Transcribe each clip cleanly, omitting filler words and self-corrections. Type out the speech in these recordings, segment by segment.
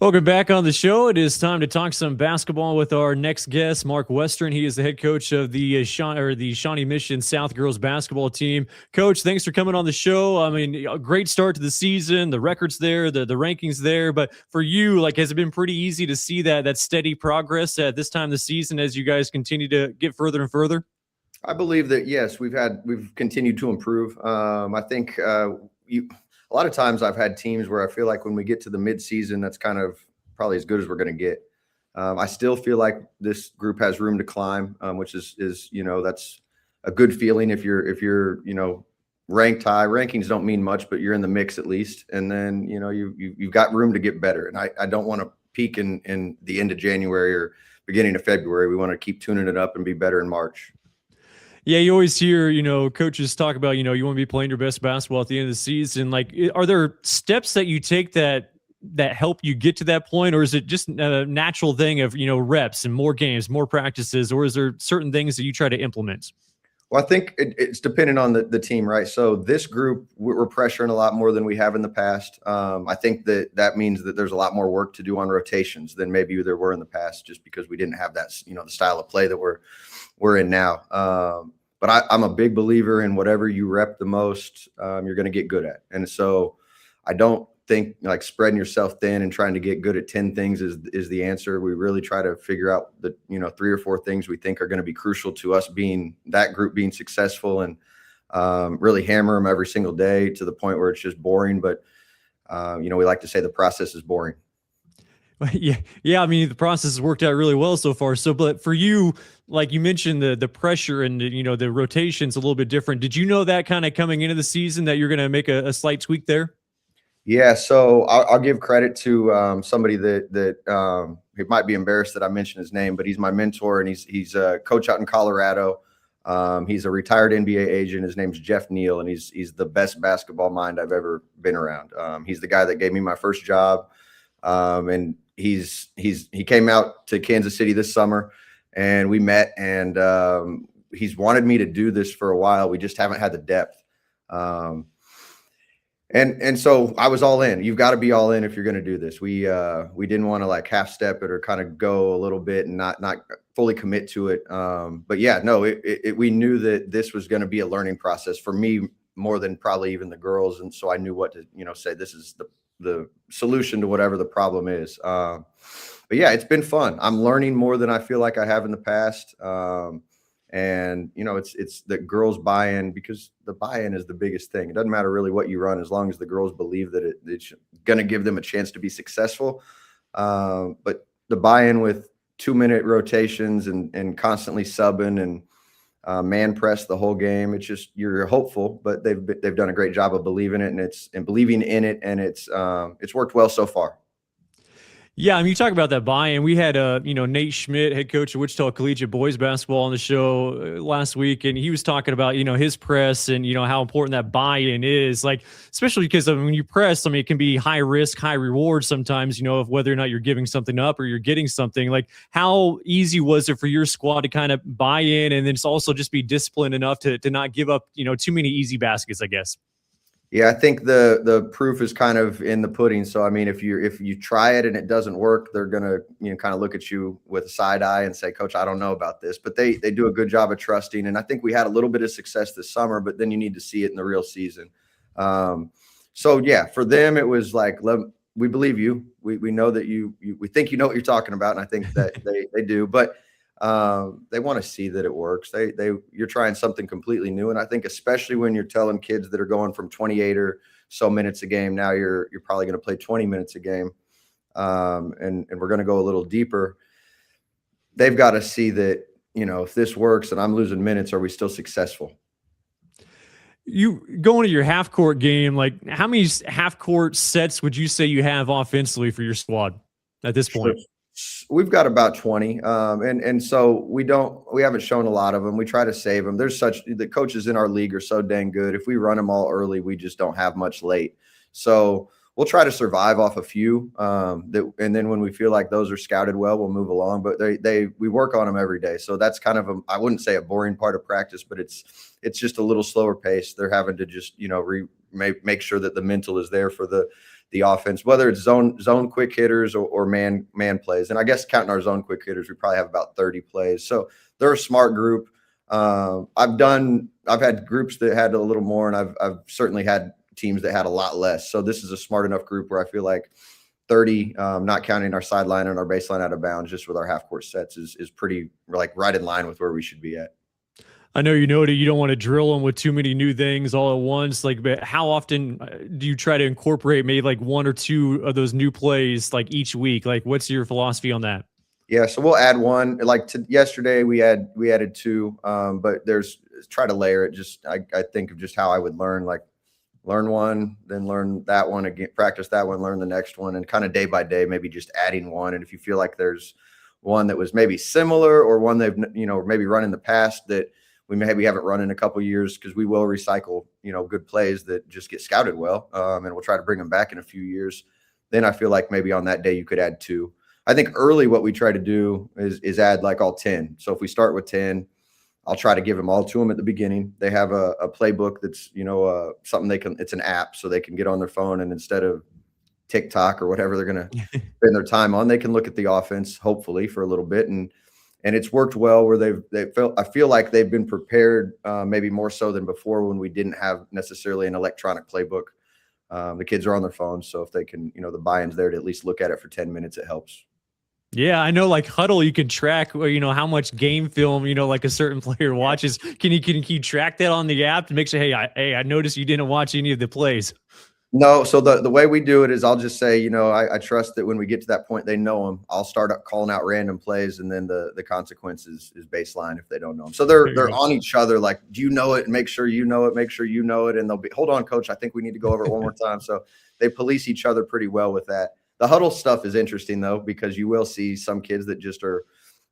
Welcome back on the show. It is time to talk some basketball with our next guest, Mark Western. He is the head coach of the Shawnee Mission South girls basketball team. Coach, thanks for coming on the show. I mean, a great start to the season. The records there, the rankings there. But for you, like, has it been pretty easy to see that steady progress at this time of the season as you guys continue to get further and further? I believe that yes, we've continued to improve. I think a lot of times I've had teams where I feel like when we get to the midseason, that's kind of probably as good as we're going to get. I still feel like this group has room to climb, which is that's a good feeling if you're ranked high. Rankings don't mean much, but you're in the mix at least, and then you've got room to get better. And I don't want to peak in the end of January or beginning of February. We want to keep tuning it up and be better in March. Yeah, you always hear, coaches talk about, you want to be playing your best basketball at the end of the season. Like, are there steps that you take that help you get to that point, or is it just a natural thing of, reps and more games, more practices, or is there certain things that you try to implement? Well, I think it's dependent on the team, right? So this group, we're pressuring a lot more than we have in the past. I think that means that there's a lot more work to do on rotations than maybe there were in the past, just because we didn't have that, the style of play that we're in now. But I'm a big believer in whatever you rep the most, you're going to get good at. And so I don't think like spreading yourself thin and trying to get good at 10 things is the answer. We really try to figure out the 3 or 4 things we think are going to be crucial to us being that group being successful, and really hammer them every single day to the point where it's just boring. But we like to say the process is boring. Yeah. I mean, the process has worked out really well so far. So, but for you, like you mentioned, the pressure and the rotation's a little bit different. Did you know that kind of coming into the season that you're going to make a slight tweak there? Yeah, so I'll give credit to somebody that he might be embarrassed that I mentioned his name, but he's my mentor, and he's a coach out in Colorado. He's a retired NBA agent. His name's Jeff Neal, and he's the best basketball mind I've ever been around. He's the guy that gave me my first job, and he came out to Kansas City this summer, and we met, and he's wanted me to do this for a while. We just haven't had the depth. And so I was all in. You've got to be all in if you're going to do this. We didn't want to like half step it or kind of go a little bit and not fully commit to it. But yeah, no, we knew that this was going to be a learning process for me more than probably even the girls. And so I knew what to, say this is the solution to whatever the problem is. But yeah, it's been fun. I'm learning more than I feel like I have in the past. And it's the girls buy-in, because the buy-in is the biggest thing. It doesn't matter really what you run, as long as the girls believe that it's going to give them a chance to be successful. But the buy-in with 2-minute rotations and constantly subbing and man press the whole game, it's just, you're hopeful, but they've done a great job of believing it and believing in it, and it's worked well so far. Yeah, I mean, you talk about that buy-in. We had, Nate Schmidt, head coach of Wichita Collegiate boys basketball, on the show last week, and he was talking about, his press and, how important that buy-in is. Like, especially because when you press, I mean, it can be high risk, high reward sometimes, of whether or not you're giving something up or you're getting something. Like, how easy was it for your squad to kind of buy in and then also just be disciplined enough to not give up, too many easy baskets, I guess? Yeah, I think the proof is kind of in the pudding. So I mean, if you try it and it doesn't work, they're gonna kind of look at you with a side eye and say, "Coach, I don't know about this." But they do a good job of trusting, and I think we had a little bit of success this summer. But then you need to see it in the real season. So yeah, for them it was like, we believe you. We know that we think you know what you're talking about, and I think that they do. But they want to see that it works. You're trying something completely new, and I think especially when you're telling kids that are going from 28 or so minutes a game, now you're probably going to play 20 minutes a game, and we're going to go a little deeper. They've got to see that if this works and I'm losing minutes, are we still successful? You going to your half court game, like how many half court sets would you say you have offensively for your squad at this point? We've got about 20. And so we haven't shown a lot of them. We try to save them. The coaches in our league are so dang good. If we run them all early, we just don't have much late. So we'll try to survive off a few. And then when we feel like those are scouted well, we'll move along. But we work on them every day. So that's kind of I wouldn't say a boring part of practice, but it's just a little slower pace. They're having to just, make sure that the mental is there for the the offense, whether it's zone quick hitters or man plays. And I guess counting our zone quick hitters, we probably have about 30 plays. So they're a smart group. I've had groups that had a little more, and I've certainly had teams that had a lot less. So this is a smart enough group where I feel like 30, not counting our sideline and our baseline out of bounds, just with our half court sets is pretty like right in line with where we should be at. I know you noted you don't want to drill them with too many new things all at once. Like, but how often do you try to incorporate maybe like one or two of those new plays like each week? Like, what's your philosophy on that? Yeah, so we'll add one. Like yesterday, we added two, but try to layer it. Just I think of just how I would learn, like learn one, then learn that one again, practice that one, learn the next one, and kind of day by day, maybe just adding one. And if you feel like there's one that was maybe similar or one they've maybe run in the past that we maybe haven't run in a couple of years, because we will recycle good plays that just get scouted well, and we'll try to bring them back in a few years. Then I feel like maybe on that day you could add two. I think early what we try to do is add like all 10. So if we start with 10, I'll try to give them all to them at the beginning. They have a playbook that's, something it's an app, so they can get on their phone, and instead of TikTok or whatever they're going to spend their time on, they can look at the offense, hopefully, for a little bit. And it's worked well where I feel like they've been prepared, maybe more so than before when we didn't have necessarily an electronic playbook. The kids are on their phones, so if they can, the buy-in's there to at least look at it for 10 minutes, it helps. Yeah, I know, like Huddle, you can track, how much game film, like a certain player watches. Can you track that on the app to make sure, hey, I noticed you didn't watch any of the plays? No. So the way we do it is I'll just say, I trust that when we get to that point, they know them. I'll start up calling out random plays, and then the consequences is baseline if they don't know them. So they're on each other. Like, do you know it? Make sure you know it. Make sure you know it. And they'll be, hold on, coach, I think we need to go over it one more time. So they police each other pretty well with that. The Huddle stuff is interesting, though, because you will see some kids that just are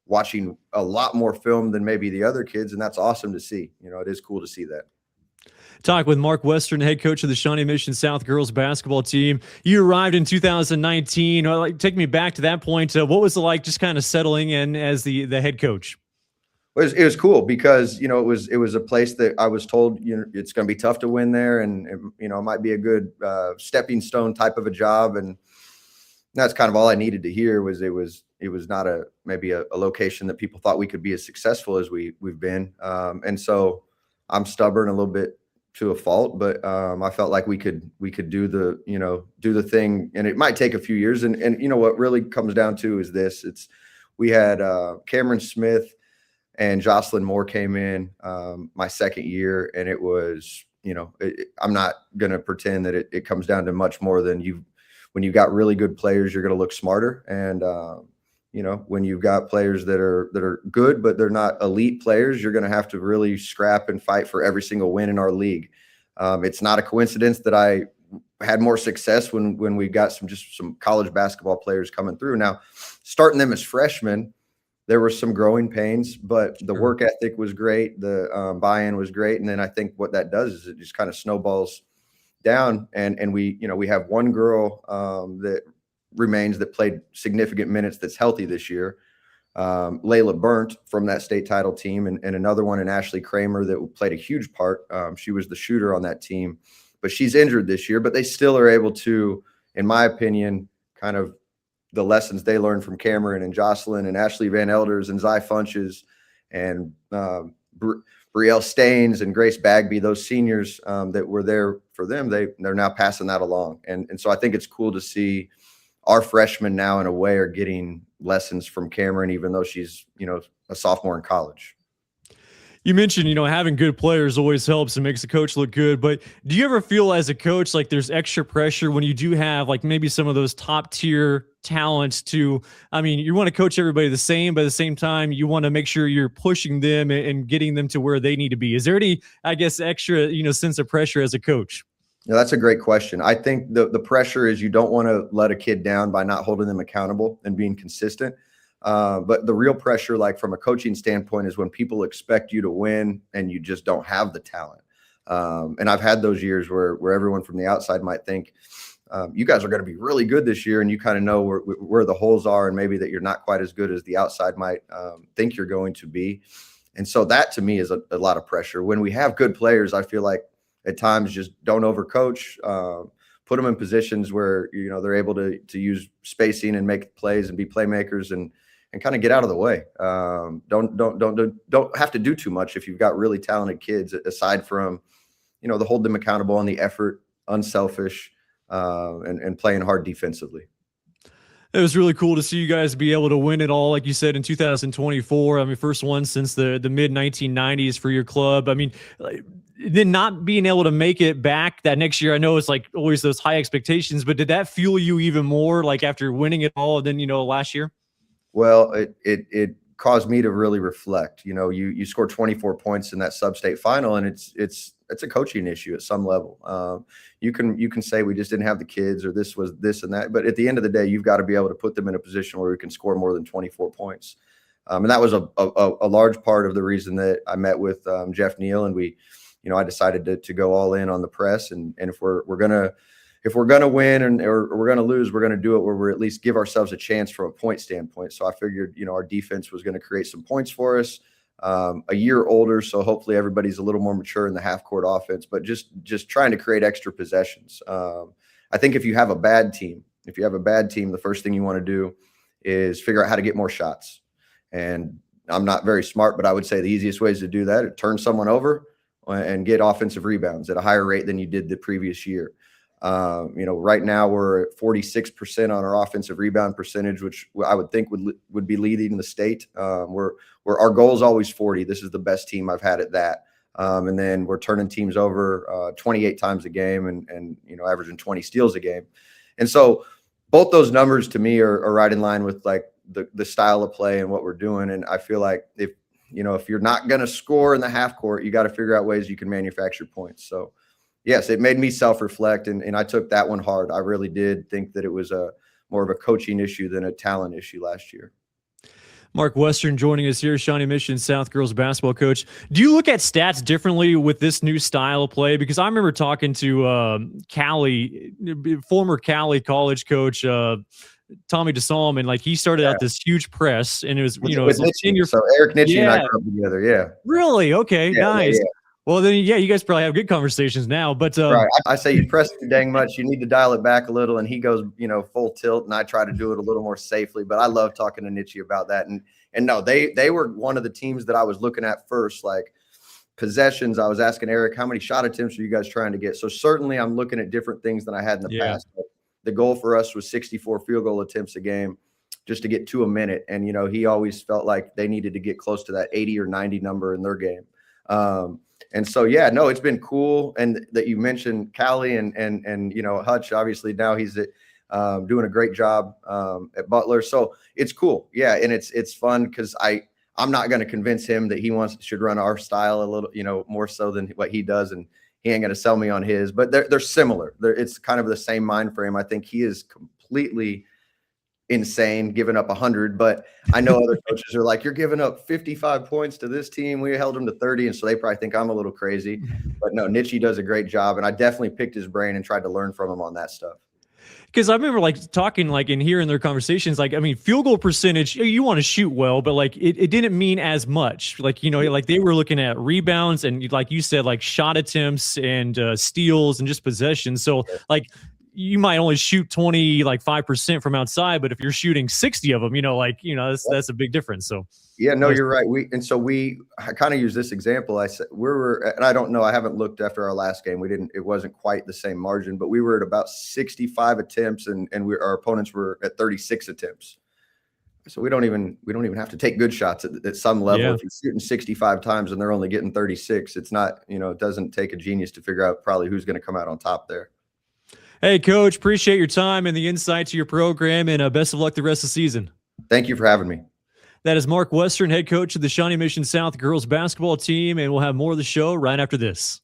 watching a lot more film than maybe the other kids, and that's awesome to see. It is cool to see that. Talk with Mark Western, head coach of the Shawnee Mission South girls basketball team. You arrived in 2019. Take me back to that point. What was it like just kind of settling in as the head coach? It was cool because, it was a place that I was told, it's going to be tough to win there, and, it might be a good stepping stone type of a job. And that's kind of all I needed to hear was it was not maybe a location that people thought we could be as successful as we've been. And so I'm stubborn a little bit to a fault, but I felt like we could do the thing, and it might take a few years. And what really comes down to is this: we had Cameron Smith and Jocelyn Moore came in my second year, and it was, I'm not going to pretend that it comes down to much more than when you've got really good players, you're going to look smarter. And, when you've got players that are good, but they're not elite players, you're going to have to really scrap and fight for every single win in our league. It's not a coincidence that I had more success when we got some college basketball players coming through. Now, starting them as freshmen, there were some growing pains, but the work ethic was great. The buy-in was great. And then I think what that does is it just kind of snowballs down. And we have one girl that remains that played significant minutes that's healthy this year. Layla Burnt from that state title team, and another one in Ashley Kramer that played a huge part. She was the shooter on that team, but she's injured this year, but they still are able to, in my opinion, kind of the lessons they learned from Cameron and Jocelyn and Ashley Van Elders and Zy Funches and Brielle Staines and Grace Bagby, those seniors that were there for them, they're now passing that along. And so I think it's cool to see our freshmen now in a way are getting lessons from Cameron, even though she's, a sophomore in college. You mentioned, having good players always helps and makes the coach look good. But do you ever feel as a coach like there's extra pressure when you do have like maybe some of those top tier talents you want to coach everybody the same, but at the same time, you want to make sure you're pushing them and getting them to where they need to be. Is there any, extra, sense of pressure as a coach? Yeah, that's a great question. I think the pressure is you don't want to let a kid down by not holding them accountable and being consistent. But the real pressure, like from a coaching standpoint, is when people expect you to win and you just don't have the talent. And I've had those years where everyone from the outside might think you guys are going to be really good this year, and you kind of know where the holes are, and maybe that you're not quite as good as the outside might think you're going to be. And so that to me is a lot of pressure. When we have good players, I feel like at times just don't overcoach, put them in positions where, they're able to use spacing and make plays and be playmakers and kind of get out of the way. Don't have to do too much if you've got really talented kids, aside from, the hold them accountable on the effort, unselfish, and playing hard defensively. It was really cool to see you guys be able to win it all, like you said, in 2024. I mean, first one since the mid 1990s for your club. I mean, then not being able to make it back that next year, I know it's like always those high expectations, but did that fuel you even more, like after winning it all than, last year? Well, it caused me to really reflect. You scored 24 points in that sub-state final, and it's a coaching issue at some level. You can say we just didn't have the kids, or this was this and that, but at the end of the day, you've got to be able to put them in a position where we can score more than 24 points. And that was a large part of the reason that I met with Jeff Neal, and I decided to go all in on the press, and if we're gonna win or we're gonna lose, we're gonna do it where we're at least give ourselves a chance from a point standpoint. So I figured, our defense was going to create some points for us. A year older, so hopefully everybody's a little more mature in the half court offense, but just trying to create extra possessions. I think if you have a bad team, the first thing you want to do is figure out how to get more shots. And I'm not very smart, but I would say the easiest ways to do that is turn someone over and get offensive rebounds at a higher rate than you did the previous year. Right now we're at 46% on our offensive rebound percentage, which I would think would be leading the state. Where our goal is always 40. This is the best team I've had at that. And then we're turning teams over 28 times a game and averaging 20 steals a game. And so both those numbers to me are right in line with like the style of play and what we're doing. And I feel like if you're not going to score in the half court, you got to figure out ways you can manufacture points. So yes, it made me self-reflect, and I took that one hard. I really did think that it was more of a coaching issue than a talent issue last year. Mark Western joining us here, Shawnee Mission South girls basketball coach. Do you look at stats differently with this new style of play? Because I remember talking to Cali, former Cali college coach, Tommy DeSalm, and like he started out this huge press, and it was with Nitchie. So Eric Nitchie and I grew up together. Yeah. Really? Okay. Yeah, nice. Yeah. Well, then, you guys probably have good conversations now. But right, I say you press too dang much. You need to dial it back a little, and he goes, full tilt, and I try to do it a little more safely. But I love talking to Nitchie about that. And no, they were one of the teams that I was looking at first, like possessions. I was asking Eric, how many shot attempts are you guys trying to get? So certainly, I'm looking at different things than I had in the past. But the goal for us was 64 field goal attempts a game, just to get to a minute. And he always felt like they needed to get close to that 80 or 90 number in their game. And so, it's been cool. And that you mentioned Callie and Hutch, obviously now he's doing a great job at Butler. So it's cool. Yeah. And it's fun because I'm not going to convince him that he should run our style a little, more so than what he does. And he ain't going to sell me on his, but they're similar. It's kind of the same mind frame. I think he is completely insane giving up 100, but I know other coaches are like, you're giving up 55 points to this team. We held them to 30. And so they probably think I'm a little crazy, but no, Nitchie does a great job. And I definitely picked his brain and tried to learn from him on that stuff. Because I remember talking and hearing their conversations, field goal percentage, you want to shoot well, but it didn't mean as much. They were looking at rebounds and like you said, shot attempts and steals and just possessions. So you might only shoot 5% from outside, but if you're shooting 60 of them, that's a big difference. So yeah, no, you're right. I kind of use this example. I said and I don't know, I haven't looked after our last game. It wasn't quite the same margin, but we were at about 65 attempts and our opponents were at 36 attempts. So we don't even have to take good shots at some level. Yeah. If you're shooting 65 times and they're only getting 36, it's not, it doesn't take a genius to figure out probably who's going to come out on top there. Hey, Coach, appreciate your time and the insight to your program, and best of luck the rest of the season. Thank you for having me. That is Mark Western, head coach of the Shawnee Mission South girls basketball team, and we'll have more of the show right after this.